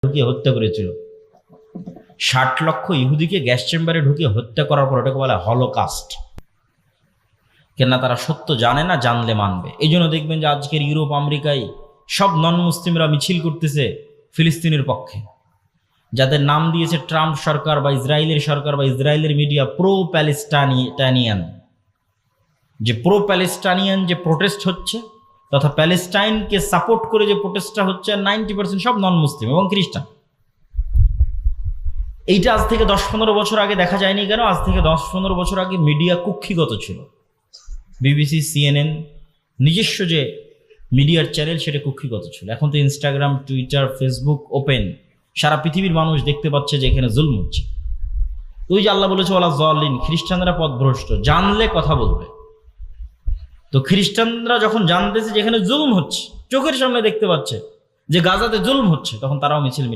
ঢুকিয়ে হত্যা করেছিল। 60 লক্ষ ইহুদিকে গ্যাস চেম্বারে ঢুকিয়ে হত্যা করার পর ওটাকে বলা হলোকাস্ট। কেননা তারা সত্য জানে না, জানলে মানবে। এই জন্য দেখবেন যে আজকের ইউরোপ আমেরিকায় সব নন মুসলিমরা মিছিল করতেছে ফিলিস্তিনের পক্ষে, যাদের নাম দিয়েছে ট্রাম্প সরকার বা ইসরায়েলের সরকার বা ইসরায়েলের মিডিয়া প্রো প্যালেস্টাইনিয়ান। যে প্রো প্যালেস্টাইনিয়ান যে প্রোটেস্ট হচ্ছে তথা প্যালেস্টাইনকে সাপোর্ট করে যে প্রোটেস্টটা হচ্ছে, 90% সব নন মুসলিম এবং খ্রিস্টান। এইটা আজ থেকে 10-15 বছর আগে দেখা যায়নি কেন? আজ থেকে 10-15 বছর আগে মিডিয়া কুক্ষিগত ছিল। বিবিসি, সিএনএন নিজস্ব যে মিডিয়ার চ্যানেল সেটা কুক্ষিগত ছিল। এখন তো ইনস্টাগ্রাম, টুইটার, ফেসবুক ওপেন, সারা পৃথিবীর মানুষ দেখতে পাচ্ছে যে এখানে জুলম হচ্ছে। ওই যে আল্লাহ বলেছে ওয়ালা যালিন, খ্রিস্টানরা পথভ্রষ্ট, জানলে কথা বলবে। তো খ্রিস্টানরা যখন জানতেছে যে এখানে জুলম হচ্ছে, চোখের সামনে দেখতে পাচ্ছে যে গাজাতে জুলম হচ্ছে, তখন তারাও মিছিল